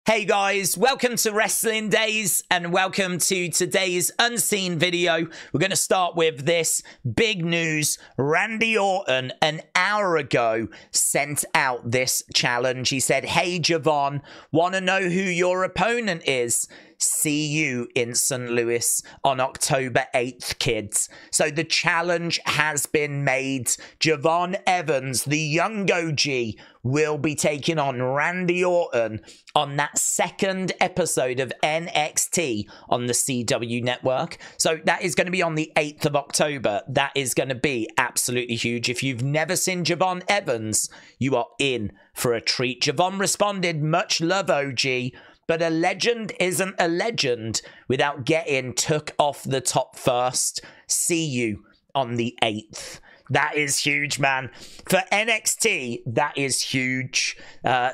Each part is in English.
Hey guys, welcome to Wrestling Days and welcome to today's unseen video. We're going to start with this big news. Randy Orton an hour ago sent out this challenge. He said, "Hey Javon, want to know who your opponent is? See you in St. Louis on October 8th, kids." So the challenge has been made. Javon Evans, the young OG, will be taking on Randy Orton on that second episode of NXT on the CW network. So that is going to be on the 8th of October. That is going to be absolutely huge. If you've never seen Javon Evans, you are in for a treat. Javon responded, "Much love, OG. But a legend isn't a legend without getting took off the top first. See you on the 8th. That is huge, man. For NXT, that is huge.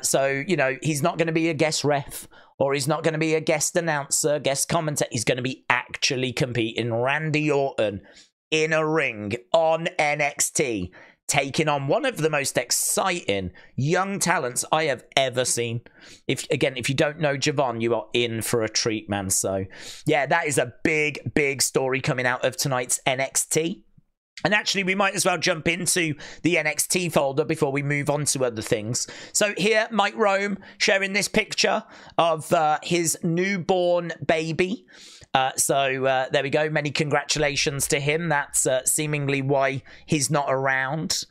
So, you know, he's not going to be a guest ref or he's not going to be a guest announcer, guest commentator. He's going to be actually competing. Randy Orton in a ring on NXT, taking on one of the most exciting young talents I have ever seen. If you don't know Javon, you are in for a treat, man. So, yeah, that is a big, big story coming out of tonight's NXT. And actually, we might as well jump into the NXT folder before we move on to other things. So here, Mike Rome sharing this picture of his newborn baby. There we go. Many congratulations to him. That's seemingly why he's not around.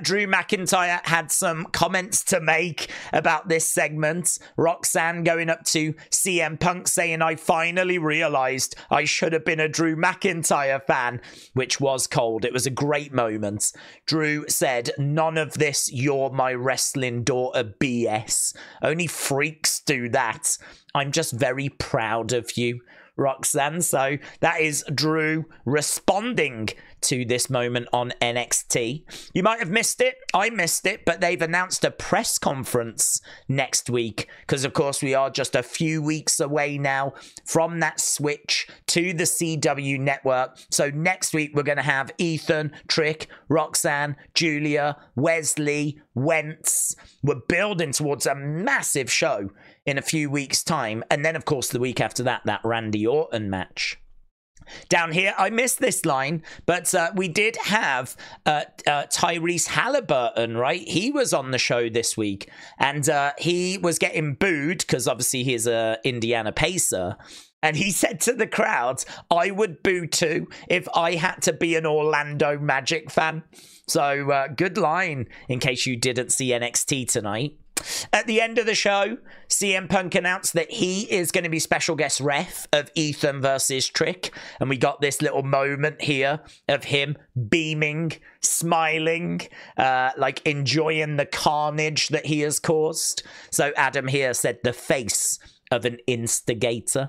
Drew McIntyre had some comments to make about this segment. Roxanne going up to CM Punk saying, "I finally realized I should have been a Drew McIntyre fan," which was cold. It was a great moment. Drew said, "None of this 'you're my wrestling daughter' BS. Only freaks do that. I'm just very proud of you, Roxanne." So that is Drew responding to this moment on NXT. You might have missed it. I missed it, but they've announced a press conference next week because, of course, we are just a few weeks away now from that switch to the CW network. So next week, we're going to have Ethan, Trick, Roxanne, Julia, Wesley, Wentz. We're building towards a massive show in a few weeks' time. And then, of course, the week after that, that Randy Orton match. Down here, I missed this line, but we did have Tyrese Haliburton, right? He was on the show this week, and he was getting booed because obviously he's a Indiana Pacer. And he said to the crowd, "I would boo too if I had to be an Orlando Magic fan." So good line in case you didn't see NXT tonight. At the end of the show, CM Punk announced that he is going to be special guest ref of Ethan versus Trick. And we got this little moment here of him beaming, smiling, like enjoying the carnage that he has caused. So Adam here said the face of an instigator.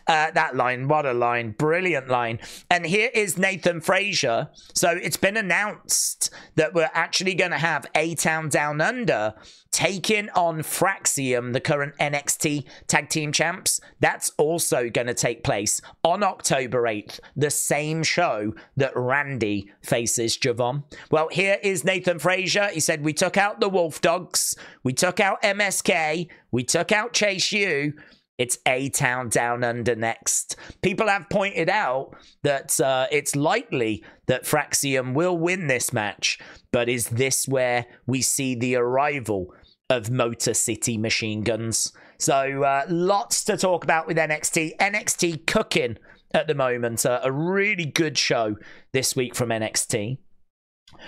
That line, what a line, brilliant line. And here is Nathan Frazer. So it's been announced that we're actually going to have A-Town Down Under taking on Fraxium, the current NXT Tag Team Champs. That's also going to take place on October 8th, the same show that Randy faces Javon. Well, here is Nathan Frazer. He said, "We took out the Wolf Dogs, we took out MSK, we took out Chase U. It's A-Town Down Under next." People have pointed out that it's likely that Fraxium will win this match, but is this where we see the arrival of Motor City Machine Guns? So lots to talk about with NXT. NXT cooking at the moment. A really good show this week from NXT.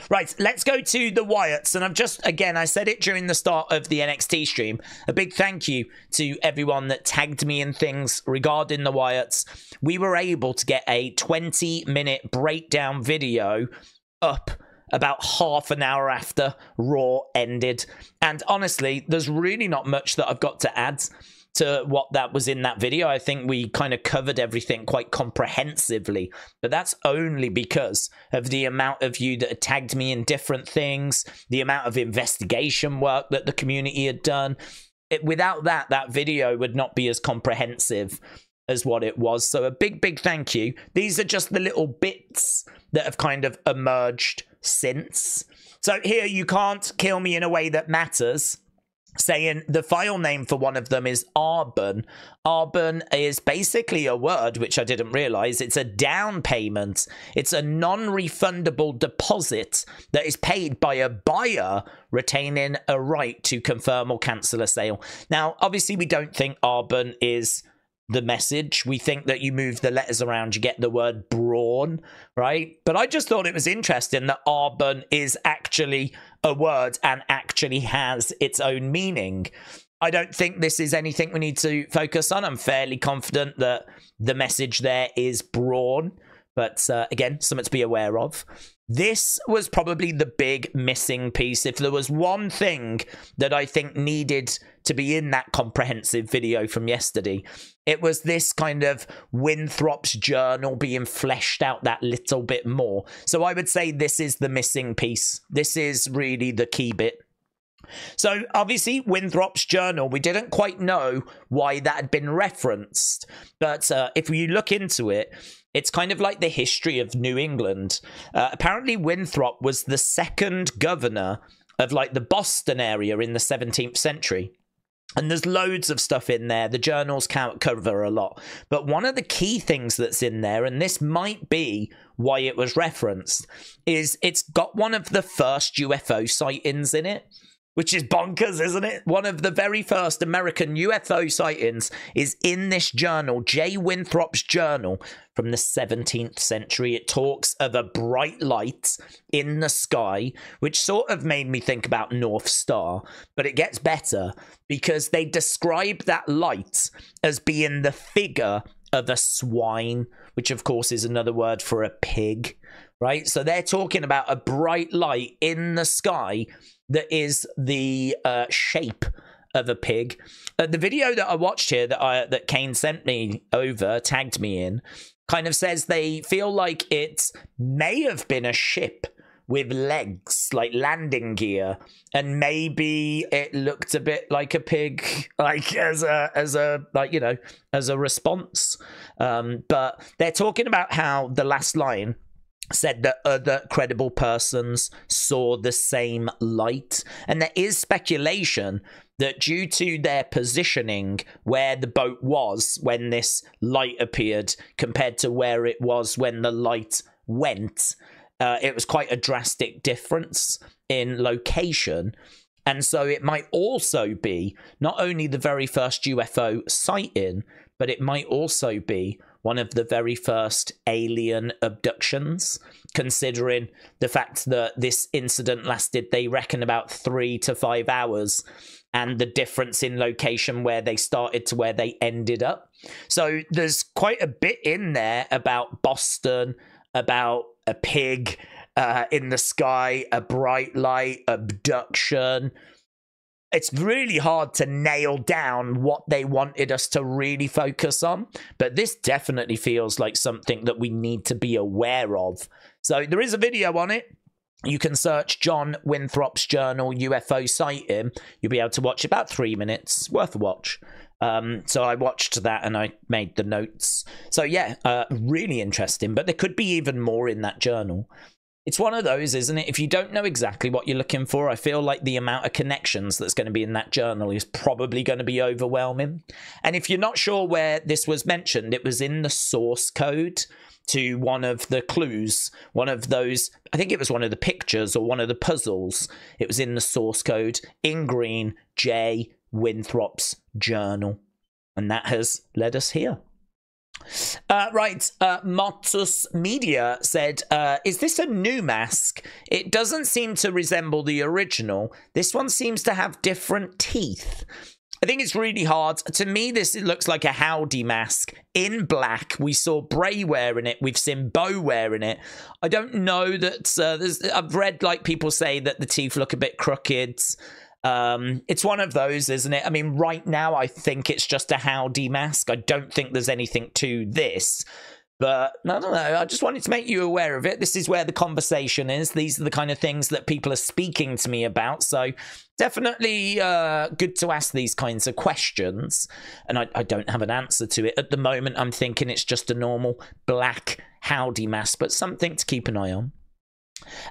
Right, let's go to the Wyatts. And I said it during the start of the NXT stream. A big thank you to everyone that tagged me in things regarding the Wyatts. We were able to get a 20-minute breakdown video up about half an hour after Raw ended. And honestly, there's really not much that I've got to add to what that was in that video. I think we kind of covered everything quite comprehensively, but that's only because of the amount of you that had tagged me in different things, the amount of investigation work that the community had done. Without that, that video would not be as comprehensive as what it was. So a big, big thank you. These are just the little bits that have kind of emerged since. So here, you can't kill me in a way that matters. saying the file name for one of them is Arbun. Arbun is basically a word which I didn't realize. It's a down payment. It's a non-refundable deposit that is paid by a buyer retaining a right to confirm or cancel a sale. Now, obviously, we don't think Arbun is the message. We think that you move the letters around, you get the word Braun, right? But I just thought it was interesting that Arbun is actually a word and actually has its own meaning. I don't think this is anything we need to focus on. I'm fairly confident that the message there is Braun, but again, something to be aware of. This was probably the big missing piece. If there was one thing that I think needed to be in that comprehensive video from yesterday, it was this kind of Winthrop's journal being fleshed out that little bit more. So I would say this is the missing piece. This is really the key bit. So obviously Winthrop's journal, we didn't quite know why that had been referenced. But if you look into it, it's kind of like the history of New England. Apparently Winthrop was the second governor of like the Boston area in the 17th century. And there's loads of stuff in there. The journals cover a lot. But one of the key things that's in there, and this might be why it was referenced, is it's got one of the first UFO sightings in it. Which is bonkers, isn't it? One of the very first American UFO sightings is in this journal, J Winthrop's journal from the 17th century. It talks of a bright light in the sky, which sort of made me think about North Star. But it gets better because they describe that light as being the figure of a swine, which of course is another word for a pig, right? So they're talking about a bright light in the sky that is the shape of a pig. The video that I watched here that Kane sent me over, tagged me in, kind of says they feel like it may have been a ship with legs, like landing gear, and maybe it looked a bit like a pig, like as a like, you know, as a response. But they're talking about how the last line said that other credible persons saw the same light. And there is speculation that due to their positioning where the boat was when this light appeared compared to where it was when the light went, it was quite a drastic difference in location. And so it might also be not only the very first UFO sighting, but it might also be one of the very first alien abductions, considering the fact that this incident lasted, they reckon, about 3 to 5 hours, and the difference in location where they started to where they ended up. So there's quite a bit in there about Boston, about a pig in the sky, a bright light, abduction. It's really hard to nail down what they wanted us to really focus on, but this definitely feels like something that we need to be aware of. So there is a video on it. You can search John Winthrop's Journal UFO sighting. You'll be able to watch about 3 minutes. Worth a watch. So I watched that and I made the notes. So yeah, really interesting, but there could be even more in that journal. It's one of those, isn't it? If you don't know exactly what you're looking for, I feel like the amount of connections that's going to be in that journal is probably going to be overwhelming. And if you're not sure where this was mentioned, it was in the source code to one of the clues, one of those, I think it was one of the pictures or one of the puzzles. It was in the source code in green, J Winthrop's journal. And that has led us here. Motus Media said, is this a new mask? It doesn't seem to resemble the original. This one seems to have different teeth. I think it's really hard. To me, this looks like a Howdy mask in black. We saw Bray wearing it. We've seen Bo wearing it. I don't know that I've read like people say that the teeth look a bit crooked. It's one of those, isn't it? I mean, right now, I think it's just a Howdy mask. I don't think there's anything to this. But I don't know. I just wanted to make you aware of it. This is where the conversation is. These are the kind of things that people are speaking to me about. So definitely good to ask these kinds of questions. And I don't have an answer to it. At the moment, I'm thinking it's just a normal black Howdy mask, but something to keep an eye on.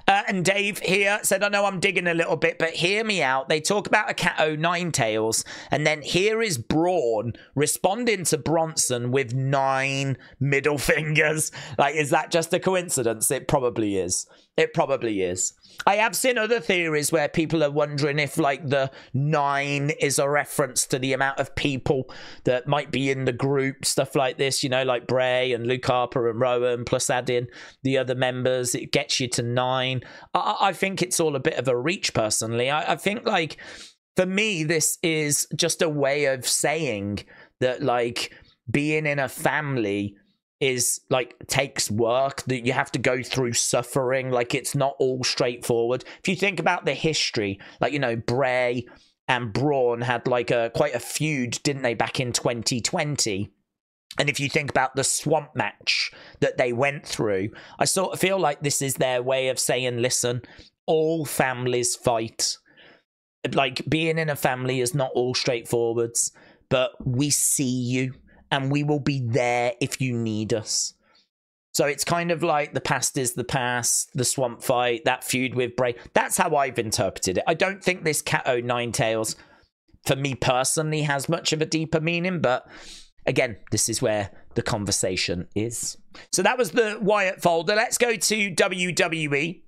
And Dave here said, I know I'm digging a little bit, but hear me out. They talk about a cat o' nine tails, and then here is Braun responding to Bronson with 9 middle fingers. Like, is that just a coincidence? It probably is. It probably is. I have seen other theories where people are wondering if, like, the 9 is a reference to the amount of people that might be in the group, stuff like this, you know, like Bray and Luke Harper and Rowan, plus add in the other members. It gets you to 9. I think it's all a bit of a reach, personally. I think, like, for me, this is just a way of saying that, like, being in a family is, like, takes work, that you have to go through suffering. Like, it's not all straightforward. If you think about the history, like, you know, Bray and Braun had, like, quite a feud, didn't they, back in 2020? And if you think about the swamp match that they went through, I sort of feel like this is their way of saying, listen, all families fight. Like, being in a family is not all straightforwards, but we see you. And we will be there if you need us. So it's kind of like the past is the past, the swamp fight, that feud with Bray. That's how I've interpreted it. I don't think this cat o' nine tails, for me personally, has much of a deeper meaning. But again, this is where the conversation is. So that was the Wyatt folder. Let's go to WWE.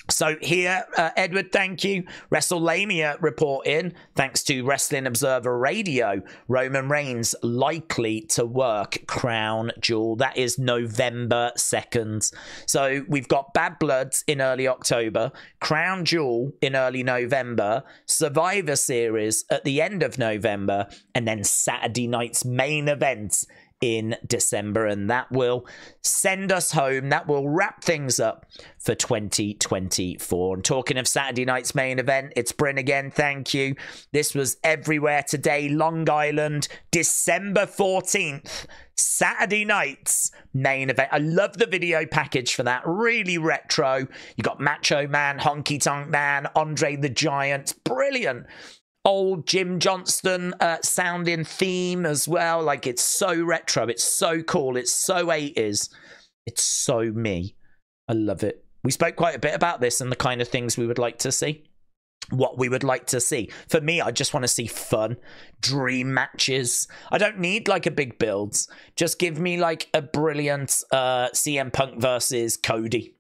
So here, Edward, thank you. WrestleMania reporting, thanks to Wrestling Observer Radio, Roman Reigns likely to work Crown Jewel. That is November 2nd. So we've got Bad Bloods in early October, Crown Jewel in early November, Survivor Series at the end of November, and then Saturday night's main event in December, and that will send us home. That will wrap things up for 2024. And talking of Saturday night's main event, it's Bryn again. Thank you. This was everywhere today. Long Island, December 14th, Saturday night's main event. I love the video package for that. Really retro. You got Macho Man, Honky Tonk Man, Andre the Giant. Brilliant. Old Jim Johnston sounding theme as well. Like, it's so retro. It's so cool. It's so 80s. It's so me. I love it. We spoke quite a bit about this and the kind of things we would like to see. What we would like to see. For me, I just want to see fun, dream matches. I don't need, like, a big build. Just give me, like, a brilliant CM Punk versus Cody.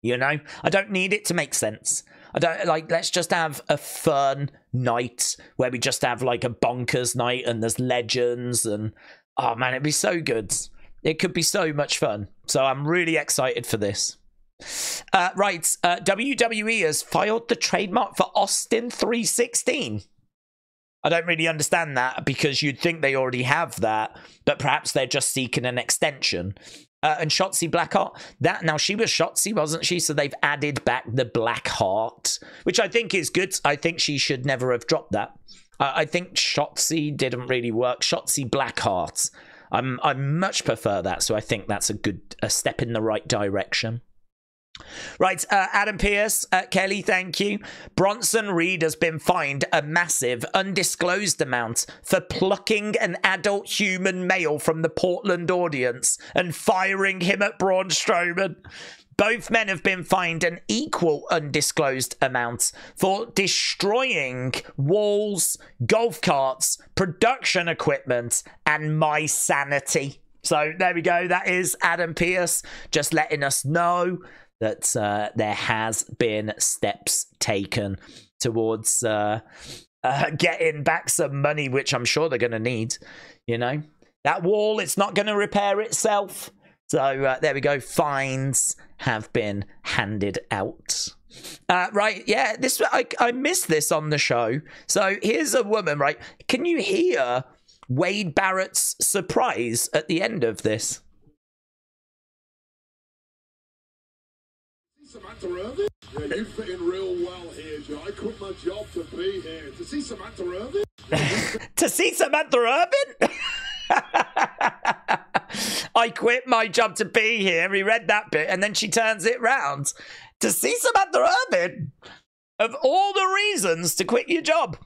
You know? I don't need it to make sense. I don't, like, let's just have a fun night where we just have, like, a bonkers night and there's legends and, oh man, it'd be so good. It could be so much fun. So I'm really excited for this. Right, WWE has filed the trademark for Austin 316. I don't really understand that, because you'd think they already have that, but perhaps they're just seeking an extension. And Shotzi Blackheart, that now she was Shotzi, wasn't she? So they've added back the Black Heart, which I think is good. I think she should never have dropped that. I think Shotzi didn't really work. Shotzi Blackheart, I much prefer that. So I think that's a step in the right direction. Right, Adam Pearce, Kelly, thank you. Bronson Reed has been fined a massive, undisclosed amount for plucking an adult human male from the Portland audience and firing him at Braun Strowman. Both men have been fined an equal undisclosed amount for destroying walls, golf carts, production equipment, and my sanity. So there we go. That is Adam Pearce just letting us know that there has been steps taken towards getting back some money, which I'm sure they're going to need. You know, that wall, it's not going to repair itself. So there we go. Fines have been handed out. Right, yeah, this I missed this on the show. So here's a woman, right? Can you hear Wade Barrett's surprise at the end of this? Samantha Irvin? Yeah, you fit in real well here, Joe. I quit my job to be here. To see Samantha Irvin? To see Samantha Irvin? I quit my job to be here. He read that bit and then she turns it round. To see Samantha Irvin? Of all the reasons to quit your job.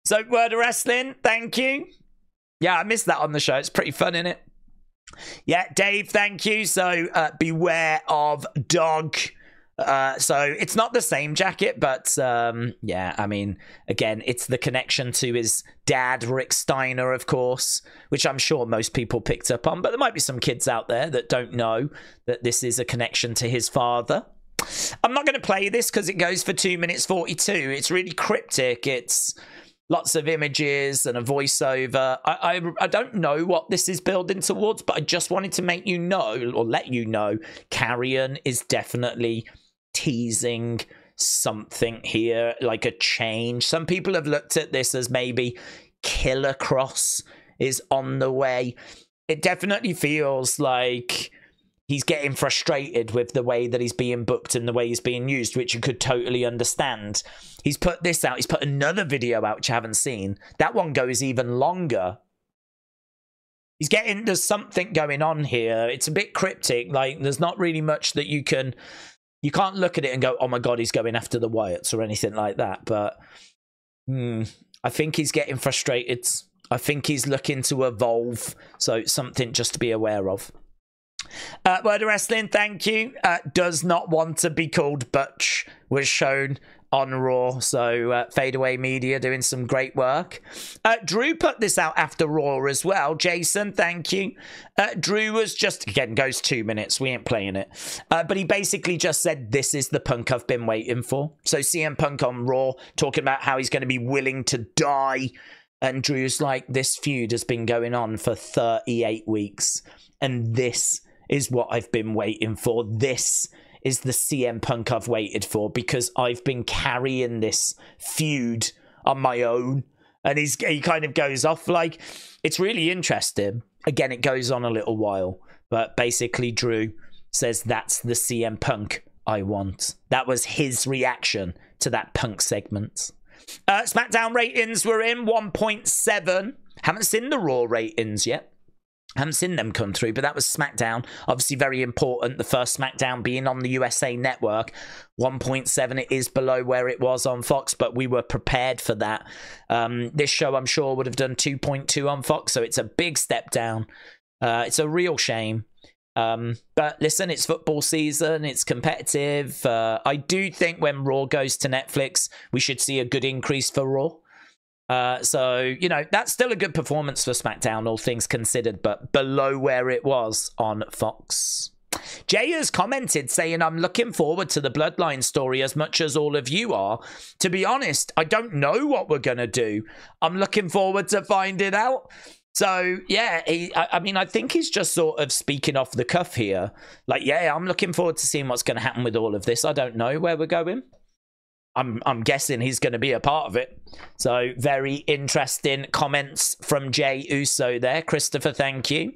So, Word of Wrestling, thank you. Yeah, I missed that on the show. It's pretty fun, isn't it? Yeah, Dave, thank you. So, beware of dog. So it's not the same jacket, but yeah, I mean, again, it's the connection to his dad, Rick Steiner, of course, which I'm sure most people picked up on, but there might be some kids out there that don't know that this is a connection to his father. I'm not going to play this because it goes for 2 minutes 42. It's really cryptic. It's lots of images and a voiceover. I don't know what this is building towards, but I just wanted to make you know, or let you know, Karrion is definitely teasing something here, like a change. Some people have looked at this as maybe Killer Kross is on the way. It definitely feels like he's getting frustrated with the way that he's being booked and the way he's being used, which you could totally understand. He's put this out. He's put another video out, which I haven't seen. That one goes even longer. There's something going on here. It's a bit cryptic. Like, there's not really much that you can't look at it and go, oh my God, he's going after the Wyatts or anything like that. But I think he's getting frustrated. I think he's looking to evolve. So something just to be aware of. Word of Wrestling, thank you. Does not want to be called Butch was shown on Raw. So Fadeaway Media doing some great work. Drew put this out after Raw as well. Jason, thank you. Drew was just, again, goes 2 minutes. We ain't playing it. But he basically just said, this is the Punk I've been waiting for. So CM Punk on Raw talking about how he's going to be willing to die. And Drew's like, this feud has been going on for 38 weeks. And this is what I've been waiting for. This is the CM Punk I've waited for, because I've been carrying this feud on my own. And he kind of goes off like, it's really interesting. Again, it goes on a little while, but basically Drew says that's the CM Punk I want. That was his reaction to that Punk segment. Smackdown ratings were in 1.7. Haven't seen the Raw ratings yet. Haven't seen them come through, but that was SmackDown. Obviously very important. The first SmackDown being on the USA Network. 1.7, it is below where it was on Fox, but we were prepared for that. This show, I'm sure, would have done 2.2 on Fox, so it's a big step down. It's a real shame. But listen, it's football season. It's competitive. I do think when Raw goes to Netflix, we should see a good increase for Raw. So, you know, that's still a good performance for SmackDown, all things considered, but below where it was on Fox. Jay has commented saying, I'm looking forward to the Bloodline story as much as all of you are. To be honest, I don't know what we're going to do. I'm looking forward to finding out. So, yeah, I mean, I think he's just sort of speaking off the cuff here. Like, yeah, I'm looking forward to seeing what's going to happen with all of this. I don't know where we're going. I'm guessing he's going to be a part of it. So, very interesting comments from Jey Uso there. Christopher, thank you.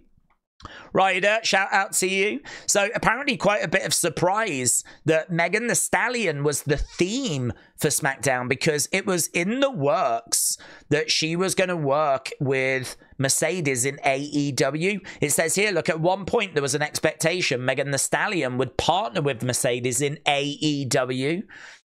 Ryder, shout out to you. So, apparently quite a bit of surprise that Megan Thee Stallion was the theme for SmackDown, because it was in the works that she was going to work with Mercedes in AEW. It says here, look, at one point there was an expectation Megan Thee Stallion would partner with Mercedes in AEW.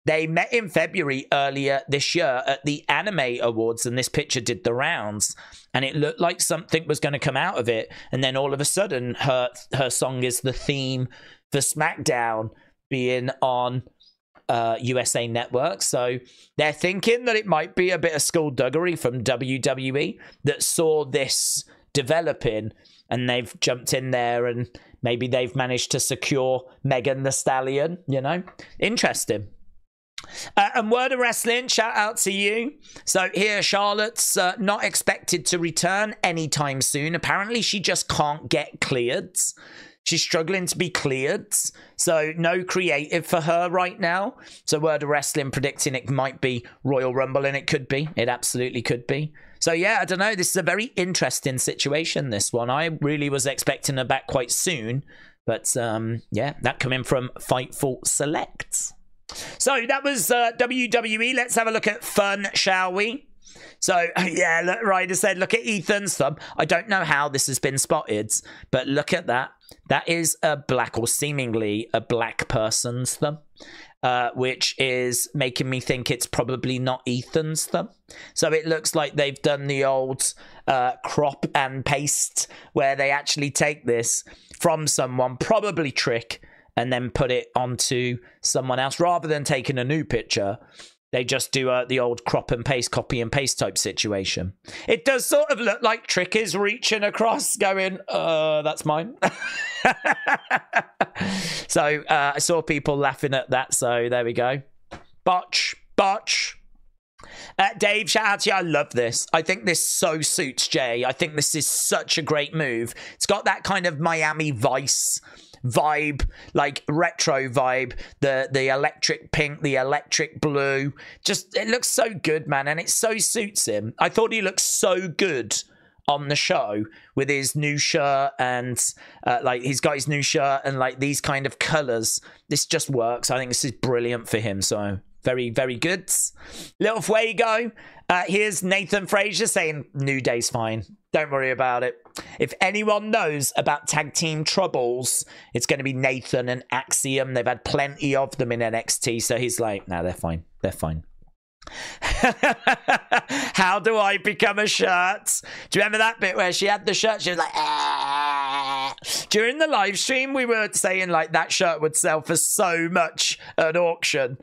They met in February earlier this year at the Anime Awards, and this picture did the rounds, and it looked like something was going to come out of it. And then all of a sudden, her song is the theme for SmackDown being on USA Network. So they're thinking that it might be a bit of skullduggery from WWE that saw this developing, and they've jumped in there, and maybe they've managed to secure Megan Thee Stallion, you know? Interesting. And Word of Wrestling, shout out to you. So here, Charlotte's not expected to return anytime soon. Apparently, she just can't get cleared. She's struggling to be cleared. So no creative for her right now. So Word of Wrestling predicting it might be Royal Rumble, and it could be. It absolutely could be. So yeah, I don't know. This is a very interesting situation, this one. I really was expecting her back quite soon. But yeah, that coming from Fightful Select. So that was WWE. Let's have a look at fun, shall we? So, yeah, look, Ryder said, look at Ethan's thumb. I don't know how this has been spotted, but look at that. That is a black, or seemingly a black person's thumb, which is making me think it's probably not Ethan's thumb. So it looks like they've done the old crop and paste, where they actually take this from someone, probably Trick, and then put it onto someone else rather than taking a new picture. They just do the old crop and paste, copy and paste type situation. It does sort of look like Trick is reaching across going, that's mine. So I saw people laughing at that. So there we go. Botch. Dave, shout out to you. I love this. I think this so suits Jey. I think this is such a great move. It's got that kind of Miami Vice vibe, like retro vibe, the electric pink, the electric blue. Just, it looks so good, man, and it so suits him. I thought he looked so good on the show with his new shirt and like he's got his new shirt and like these kind of colors. This just works. I think this is brilliant for him. So very, very good. Little Fuego. Here's Nathan Frazer saying, New Day's fine. Don't worry about it. If anyone knows about tag team troubles, it's going to be Nathan and Axiom. They've had plenty of them in NXT. So he's like, no, they're fine. They're fine. How do I become a shirt? Do you remember that bit where she had the shirt? She was like, ah. During the live stream, we were saying like that shirt would sell for so much at auction.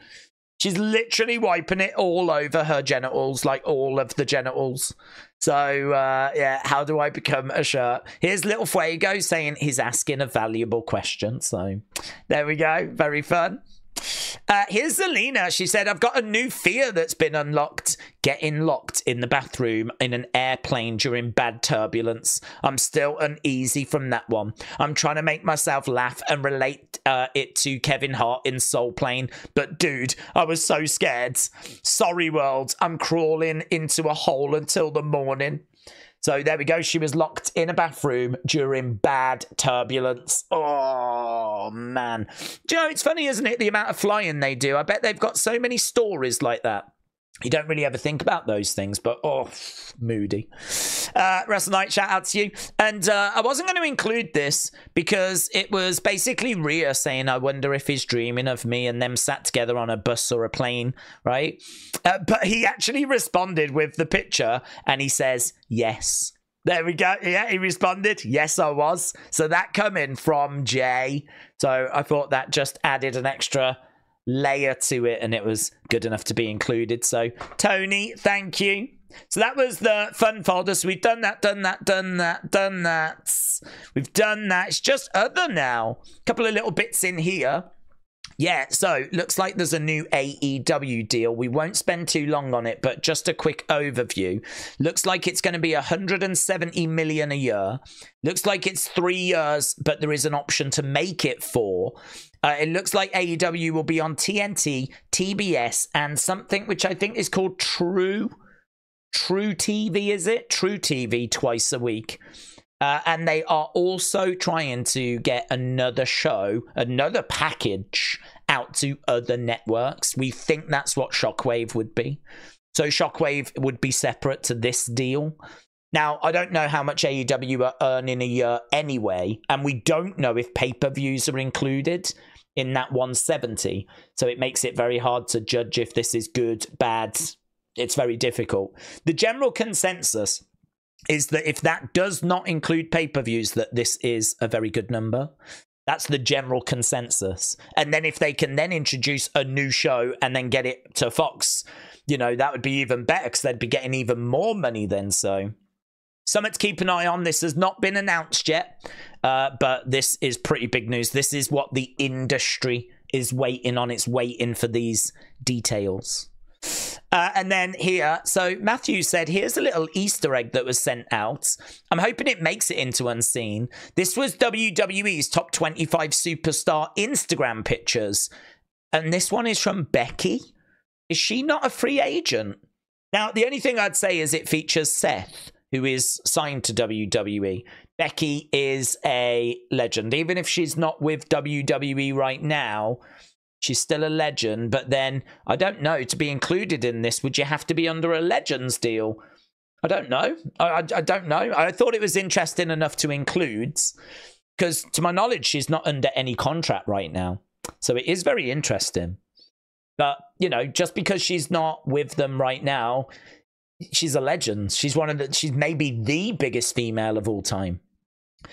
She's literally wiping it all over her genitals, like all of the genitals. So, yeah, how do I become a shirt? Here's Little Fuego saying he's asking a valuable question. So, there we go. Very fun. Here's Zelina. She said, I've got a new fear that's been unlocked. Getting locked in the bathroom in an airplane during bad turbulence. I'm still uneasy from that one. I'm trying to make myself laugh and relate it to Kevin Hart in Soul Plane. But dude, I was so scared. Sorry, world. I'm crawling into a hole until the morning. So there we go. She was locked in a bathroom during bad turbulence. Oh, man. Do you know, it's funny, isn't it? The amount of flying they do. I bet they've got so many stories like that. You don't really ever think about those things, but oh, moody. Russell Knight, shout out to you. And I wasn't going to include this because it was basically Rhea saying, I wonder if he's dreaming of me, and them sat together on a bus or a plane, right? But he actually responded with the picture and he says, yes. There we go. Yeah, he responded, yes, I was. So that coming from Jey. So I thought that just added an extra layer to it, and it was good enough to be included. So Tony, thank you. So that was the fun folder. So we've done that. We've done that. It's just other now. A couple of little bits in here. Yeah, so looks like there's a new AEW deal. We won't spend too long on it, but just a quick overview. Looks like it's going to be $170 million a year. Looks like it's 3 years, but there is an option to make it 4. It looks like AEW will be on TNT, TBS, and something which I think is called True TV, is it? True TV twice a week. And they are also trying to get another show, another package out to other networks. We think that's what Shockwave would be. So Shockwave would be separate to this deal. Now, I don't know how much AEW are earning a year anyway, and we don't know if pay-per-views are included in that 170. So it makes it very hard to judge if this is good, bad. It's very difficult. The general consensus is that if that does not include pay-per-views, that this is a very good number. That's the general consensus. And then if they can then introduce a new show and then get it to Fox, you know, that would be even better because they'd be getting even more money then. So something to keep an eye on. This has not been announced yet, but this is pretty big news. This is what the industry is waiting on. It's waiting for these details. And then here, so Matthew said, here's a little Easter egg that was sent out. I'm hoping it makes it into Unseen. This was WWE's top 25 superstar Instagram pictures. And this one is from Becky. Is she not a free agent? Now, the only thing I'd say is it features Seth, who is signed to WWE. Becky is a legend. Even if she's not with WWE right now, she's still a legend. But then, I don't know, to be included in this, would you have to be under a Legends deal? I don't know. I don't know. I thought it was interesting enough to include, because to my knowledge, she's not under any contract right now. So it is very interesting. But, you know, just because she's not with them right now, she's a legend. She's she's maybe the biggest female of all time.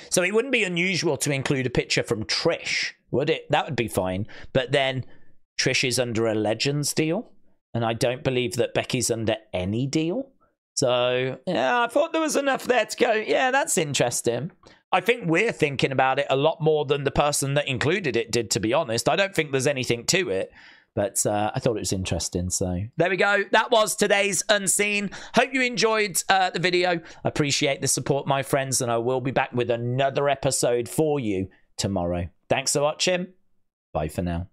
So it wouldn't be unusual to include a picture from Trish, would it? That would be fine. But then Trish is under a Legends deal, and I don't believe that Becky's under any deal. So, yeah, I thought there was enough there to go, yeah, that's interesting. I think we're thinking about it a lot more than the person that included it did, to be honest. I don't think there's anything to it. But I thought it was interesting. So there we go. That was today's Unseen. Hope you enjoyed the video. I appreciate the support, my friends. And I will be back with another episode for you tomorrow. Thanks for watching. Bye for now.